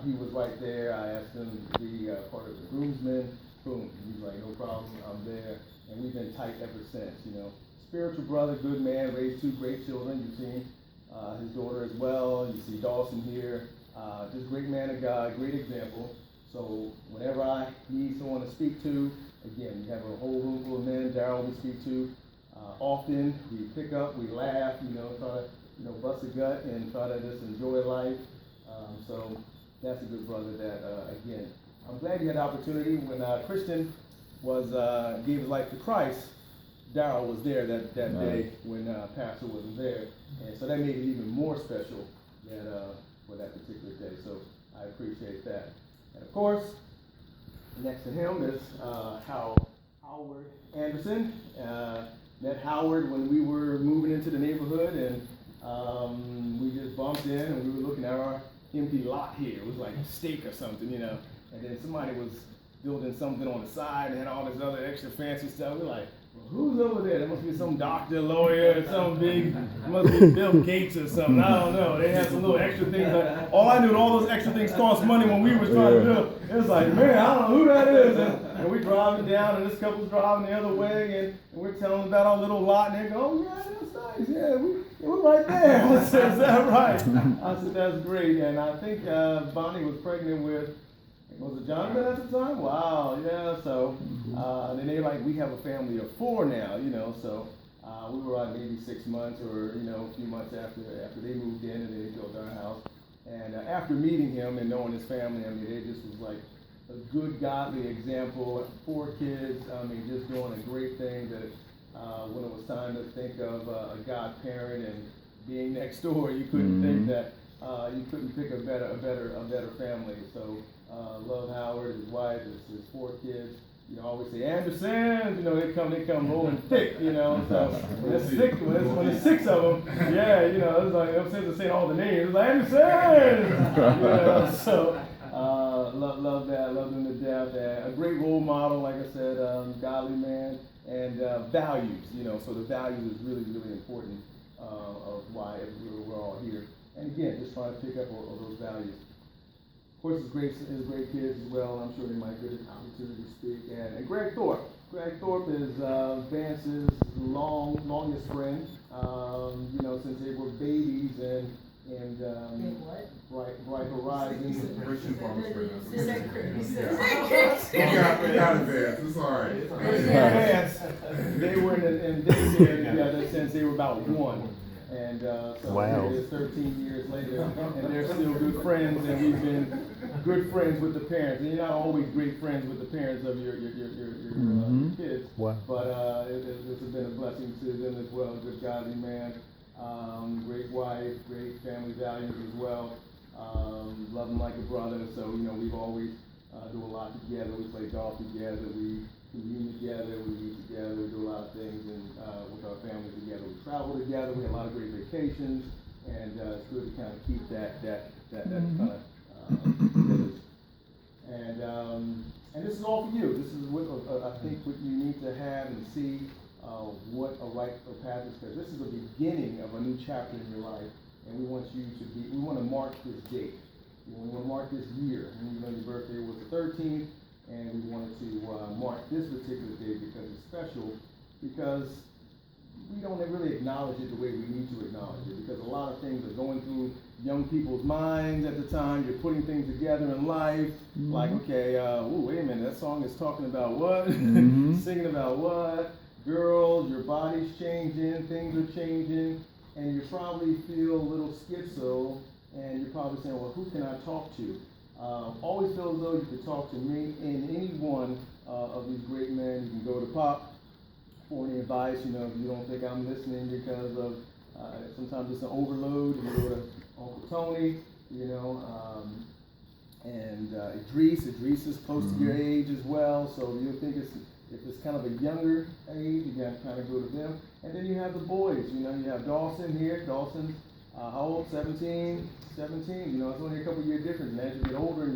he was right there. I asked him to be part of the groomsmen. Boom, he's like, no problem, I'm there. And we've been tight ever since, Spiritual brother, good man, raised 2 great children. You've seen his daughter as well. You see Dawson here. Just great man of God, great example. So whenever I need someone to speak to, again, we have a whole room full of men. Daryl we speak to. Often we pick up, we laugh, try to, bust a gut and try to just enjoy life. So that's a good brother that, again, I'm glad you had the opportunity. When Christian gave his life to Christ, Daryl was there that day when Pastor wasn't there. And so that made it even more special for that particular day. So I appreciate that. And of course, next to him is Howard Anderson. Met Howard when we were moving into the neighborhood, and we just bumped in, and we were looking at our empty lot here. It was like a steak or something, And then somebody was building something on the side and had all this other extra fancy stuff. We're like, well, who's over there? There must be some doctor, lawyer, or some big, must be Bill Gates or something. I don't know. They had some little extra things. All I knew, all those extra things cost money when we were trying to build. It was like, man, I don't know who that is. And we're driving down, and this couple's driving the other way, and we're telling them about our little lot, and they go, oh, yeah, that's nice. Yeah, we're right there. I said, is that right? I said, that's great. And I think Bonnie was pregnant with, was it Jonathan at the time? Wow, yeah, so, and then they're like, we have a family of 4 now, so we were like maybe 6 months or, a few months after they moved in and they built our house. And after meeting him and knowing his family, I mean, it just was like a good, godly example. 4 kids, I mean, just doing a great thing that when it was time to think of a godparent and being next door, you couldn't think that you couldn't pick a better family. So love Howard, his wife, his 4 kids. I always say Andersons. They come rolling thick. So when there's 6 of them, yeah, it's like instead of saying all the names, it's like Andersons. So love that, love them to death. And a great role model, like I said, godly man, and values. So the values is really, really important of why we're all here. And again, just trying to pick up on those values. Of course, his great kids as well. I'm sure they might get an opportunity to speak. And Greg Thorpe. Greg Thorpe is Vance's longest friend. Since they were babies and Bright Horizons. We got it, Vance. It's all right. Vance, they were in daycare together since they were about 1. And so wow. It is 13 years later, and they're still good friends, and we've been good friends with the parents. And you're not always great friends with the parents of your kids, wow. But it's been a blessing to them as well. Good godly man, great wife, great family values as well. Love him like a brother. So we've always do a lot together. We play golf together. We commune together. We eat together. We do a lot of things with our family together. We travel together. We have a lot of great vacations, and it's good to kind of keep that kind of village. And this is all for you. This is what I think what you need to have and see what a rite of passage is. This is the beginning of a new chapter in your life, and we want to mark this date. We want to mark this year. And your birthday was the 13th, and we wanted to mark this particular day because it's special, because we don't really acknowledge it the way we need to acknowledge it, because a lot of things are going through young people's minds at the time. You're putting things together in life, like, okay, wait a minute, that song is talking about what? Singing about what? Girls, your body's changing, things are changing, and you probably feel a little schizo, and you're probably saying, well, who can I talk to? Always feel as though you could talk to me and any one of these great men. You can go to Pop for any advice, if you don't think I'm listening because of, sometimes it's an overload. You can go to Uncle Tony, and Idris is close to your age as well, so you think if it's kind of a younger age, you got to kind of go to them. And then you have the boys, you have Dawson here. Dawson's how old? 17. It's only a couple year difference. And as you get older and